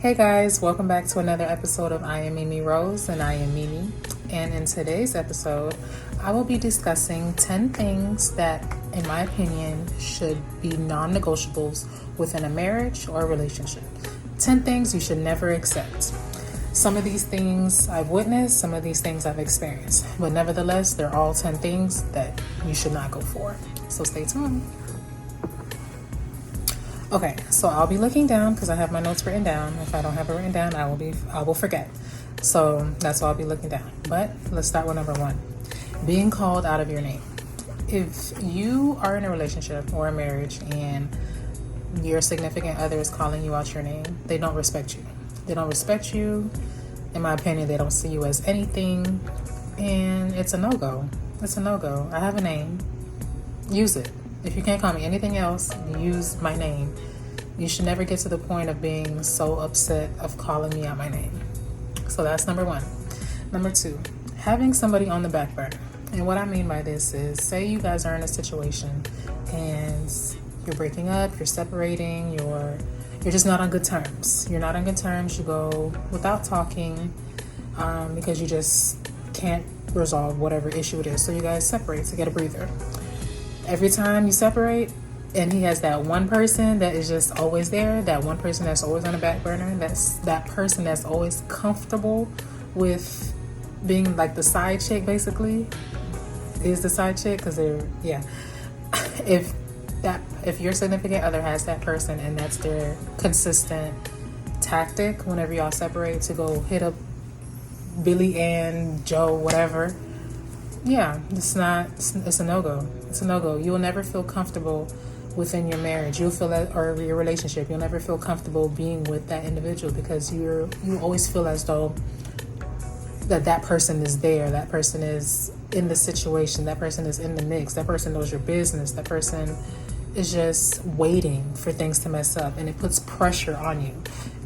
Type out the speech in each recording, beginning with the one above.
Hey guys, welcome back to another episode of I Am Mimi Rose and I Am Mimi. And in today's episode, I will be discussing 10 things that, in my opinion, should be non-negotiables within a marriage or a relationship. 10 things you should never accept. Some of these things I've witnessed, some of these things I've experienced, but nevertheless, they're all 10 things that you should not go for. So stay tuned. Okay, so I'll be looking down because I have my notes written down. If I don't have it written down, I will forget. So that's why I'll be looking down. But let's start with number 1. Being called out of your name. If you are in a relationship or a marriage and your significant other is calling you out your name, they don't respect you. They don't respect you. In my opinion, they don't see you as anything. And it's a no-go. It's a no-go. I have a name. Use it. If you can't call me anything else, use my name. You should never get to the point of being so upset of calling me out my name. So that's number 1. Number 2, having somebody on the back burner. And what I mean by this is, say you guys are in a situation and you're breaking up, you're separating, you're just not on good terms. You're not on good terms. You go without talking because you just can't resolve whatever issue it is. So you guys separate to get a breather. Every time you separate and he has that one person that is just always there, that one person that's always on the back burner, that's that person that's always comfortable with being like the side chick, basically, is the side chick, because if your significant other has that person and that's their consistent tactic whenever y'all separate, to go hit up Billy and Joe, whatever, it's a no-go. It's a no-go. You will never feel comfortable within your marriage. You'll feel that, or your relationship, you'll never feel comfortable being with that individual because you always feel as though that person is there, that person is in the situation, that person is in the mix, that person knows your business, that person is just waiting for things to mess up, and it puts pressure on you.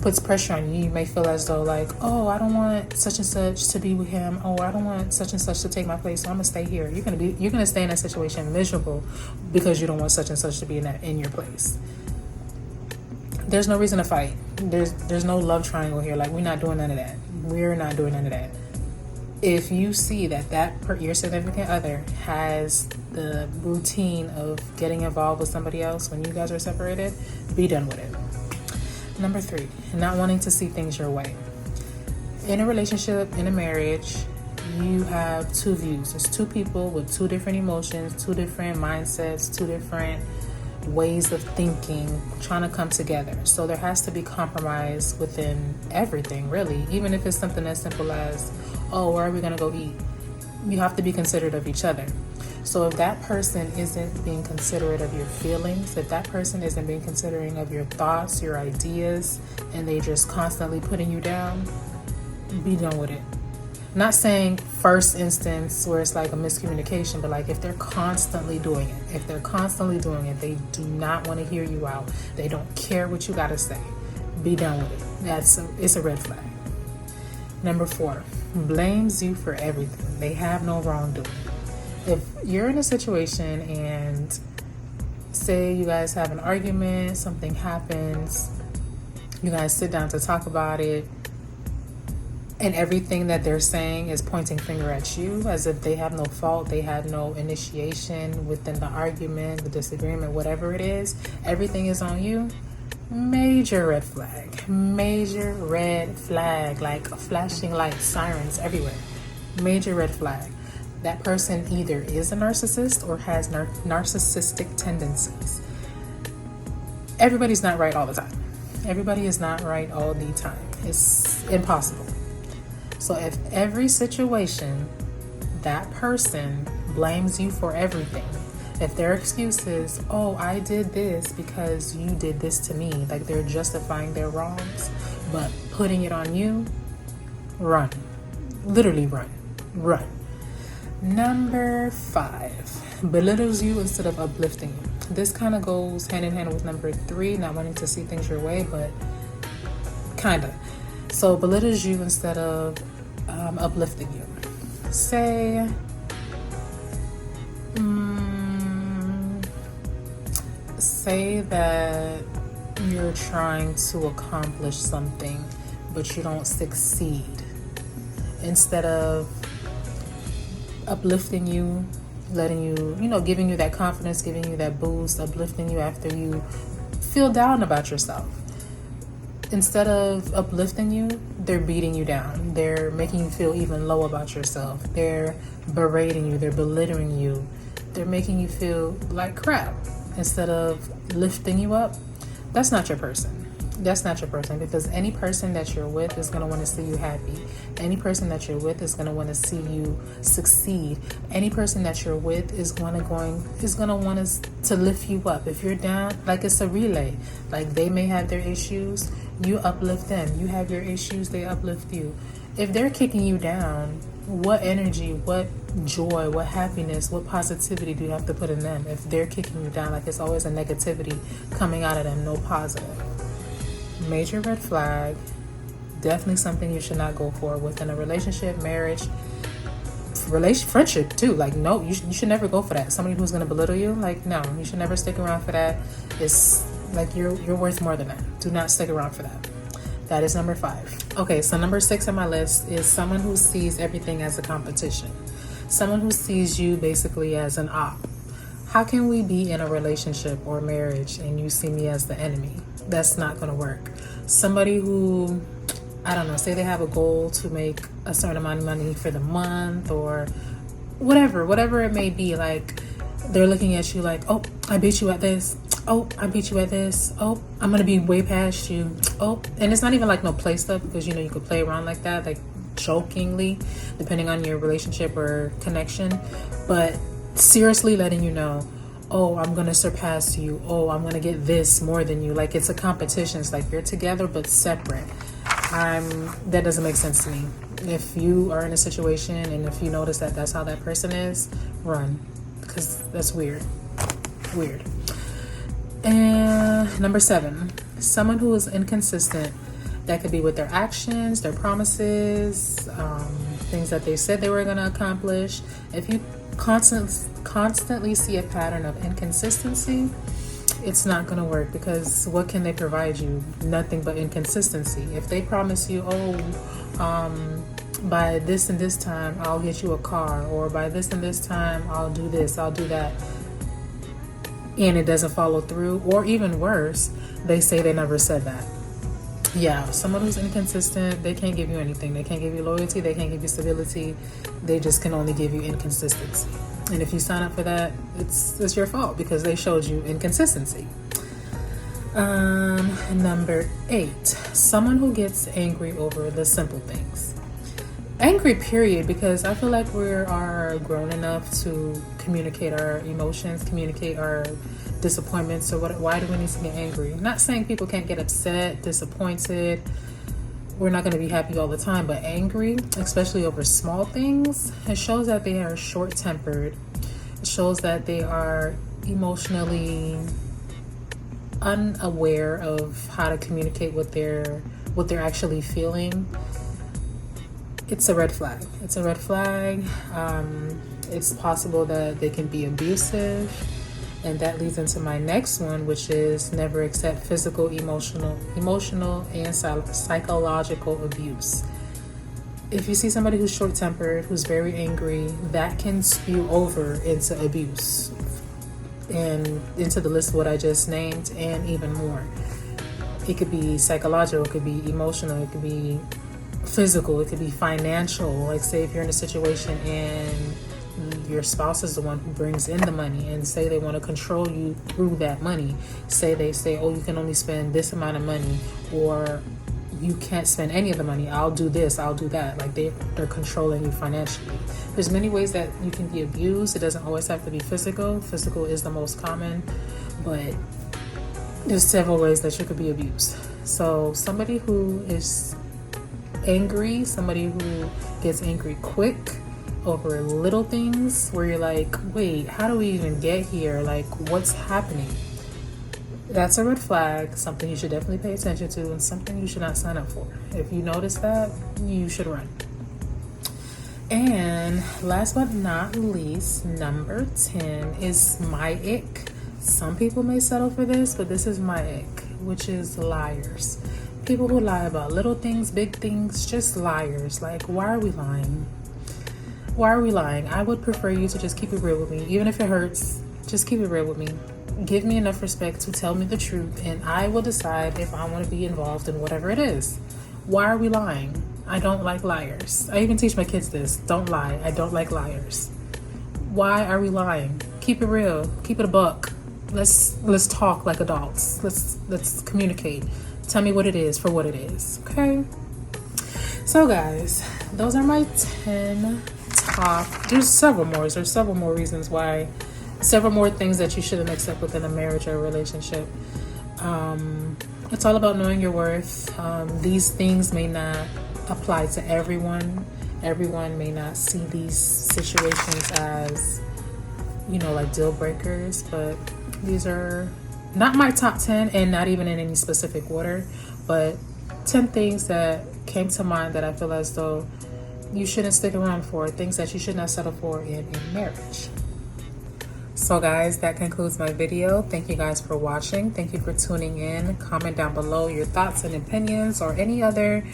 You may feel as though like, oh, I don't want such and such to be with him. Oh, I don't want such and such to take my place, so I'm gonna stay here. You're gonna stay in that situation miserable because you don't want such and such to be in your place. There's no reason to fight. There's no love triangle here. Like, we're not doing none of that. We're not doing none of that. If you see that your significant other has the routine of getting involved with somebody else when you guys are separated, be done with it. Number 3, not wanting to see things your way. In a relationship, in a marriage, you have 2 views. There's 2 people with 2 different emotions, 2 different mindsets, 2 different ways of thinking, trying to come together. So there has to be compromise within everything, really. Even if it's something as simple as, oh, where are we going to go eat? You have to be considerate of each other. So if that person isn't being considerate of your feelings, if that person isn't being considering of your thoughts, your ideas, and they just constantly putting you down, be done with it. Not saying first instance where it's like a miscommunication, but like if they're constantly doing it, they do not want to hear you out. They don't care what you got to say. Be done with it. It's a red flag. Number 4, blames you for everything. They have no wrongdoing. If you're in a situation and say you guys have an argument, something happens, you guys sit down to talk about it, and everything that they're saying is pointing finger at you as if they have no fault, they had no initiation within the argument, the disagreement, whatever it is, everything is on you, major red flag, like flashing lights, sirens everywhere, major red flag. That person either is a narcissist or has narcissistic tendencies. Everybody's not right all the time. Everybody is not right all the time. It's impossible. So if every situation that person blames you for everything, if their excuse is, oh, I did this because you did this to me, like they're justifying their wrongs, but putting it on you, run. Literally run. Number 5, belittles you instead of uplifting you. This kind of goes hand in hand with number 3, not wanting to see things your way, but kind of. So belittles you instead of uplifting you. Say, say that you're trying to accomplish something, but you don't succeed. Instead of uplifting you, letting you, giving you that confidence, giving you that boost, uplifting you after you feel down about yourself. Instead of uplifting you, they're beating you down. They're making you feel even low about yourself. They're berating you. They're belittling you. They're making you feel like crap. Instead of lifting you up, that's not your person. That's not your person, because any person that you're with is going to want to see you happy. Any person that you're with is going to want to see you succeed. Any person that you're with is going to want to lift you up. If you're down, like it's a relay. Like they may have their issues, you uplift them. You have your issues, they uplift you. If they're kicking you down, what energy, what joy, what happiness, what positivity do you have to put in them? If they're kicking you down, like it's always a negativity coming out of them, no positive. Major red flag. Definitely something you should not go for within a relationship, marriage, friendship too. Like, no, you should never go for that. Somebody who's going to belittle you, like, no, you should never stick around for that. It's like you're worth more than that. Do not stick around for that. That is number 5. Okay, so number 6 on my list is someone who sees everything as a competition. Someone who sees you basically as an op. How can we be in a relationship or marriage and you see me as the enemy? That's not going to work. Somebody who, I don't know, say they have a goal to make a certain amount of money for the month or whatever it may be. Like, they're looking at you like, oh, I beat you at this. Oh, I beat you at this. Oh, I'm going to be way past you. Oh, and it's not even like no play stuff, because, you could play around like that, like jokingly, depending on your relationship or connection. But seriously letting you know, oh, I'm going to surpass you. Oh, I'm going to get this more than you. Like, it's a competition. It's like you're together but separate. That doesn't make sense to me. If you are in a situation and if you notice that that's how that person is, run, because that's weird. And number 7, someone who is inconsistent. That could be with their actions, their promises, things that they said they were going to accomplish. If you constantly see a pattern of inconsistency, it's not going to work, because what can they provide you? Nothing but inconsistency. If they promise you, by this and this time I'll get you a car, or by this and this time I'll do this, I'll do that, and it doesn't follow through, or even worse, they say they never said that. Yeah, someone who's inconsistent, they can't give you anything. They can't give you loyalty, they can't give you stability. They just can only give you inconsistency. And if you sign up for that, it's your fault, because they showed you inconsistency. Number 8, someone who gets angry over the simple things. Angry, period, because I feel like we are grown enough to communicate our emotions, communicate our disappointments. So why do we need to get angry? I'm not saying people can't get upset, disappointed. We're not going to be happy all the time, but angry, especially over small things, it shows that they are short-tempered. It shows that they are emotionally unaware of how to communicate what they're actually feeling. It's a red flag. It's a red flag. It's possible that they can be abusive. And that leads into my next one, which is never accept physical, emotional, and psychological abuse. If you see somebody who's short-tempered, who's very angry, that can spew over into abuse and into the list of what I just named, and even more. It could be psychological, it could be emotional, it could be physical, it could be financial. Like, say if you're in a situation and your spouse is the one who brings in the money, and say they want to control you through that money. Say they say, oh, you can only spend this amount of money, or you can't spend any of the money. I'll do this, I'll do that. Like, they're controlling you financially. There's many ways that you can be abused. It doesn't always have to be physical. Physical is the most common, but there's several ways that you could be abused. So somebody who is angry, somebody who gets angry quick over little things, where you're like, wait, how do we even get here? Like, what's happening? That's a red flag, something you should definitely pay attention to, and something you should not sign up for. If you notice that, you should run. And last but not least, number 10 is my ick. Some people may settle for this, but this is my ick. which is liars. People who lie about little things, big things, just liars. Like, why are we lying? Why are we lying? I would prefer you to just keep it real with me. Even if it hurts, just keep it real with me. Give me enough respect to tell me the truth, and I will decide if I want to be involved in whatever it is. Why are we lying? I don't like liars. I even teach my kids this. Don't lie. I don't like liars. Why are we lying? Keep it real. Keep it a buck. Let's talk like adults. Let's communicate. Tell me what it is for what it is. Okay? So guys, those are my 10 top. There's several more. There's several more reasons why. Several more things that you shouldn't accept within a marriage or a relationship. It's all about knowing your worth. These things may not apply to everyone. Everyone may not see these situations as, like deal breakers, but these are not my top 10 and not even in any specific order, but 10 things that came to mind that I feel as though you shouldn't stick around for, things that you should not settle for in marriage. So guys, that concludes my video. Thank you guys for watching. Thank you for tuning in. Comment down below your thoughts and opinions or any other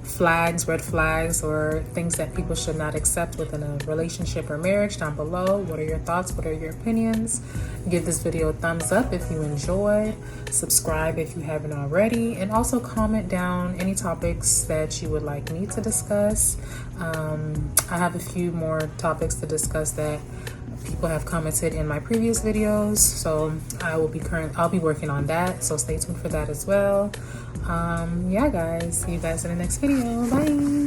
flags, red flags, or things that people should not accept within a relationship or marriage down below. What are your thoughts? What are your opinions? Give this video a thumbs up if you enjoyed. Subscribe if you haven't already. And also comment down any topics that you would like me to discuss. I have a few more topics to discuss that people have commented in my previous videos, so I'll be working on that, so stay tuned for that as well. Yeah guys, see you guys in the next video. Bye.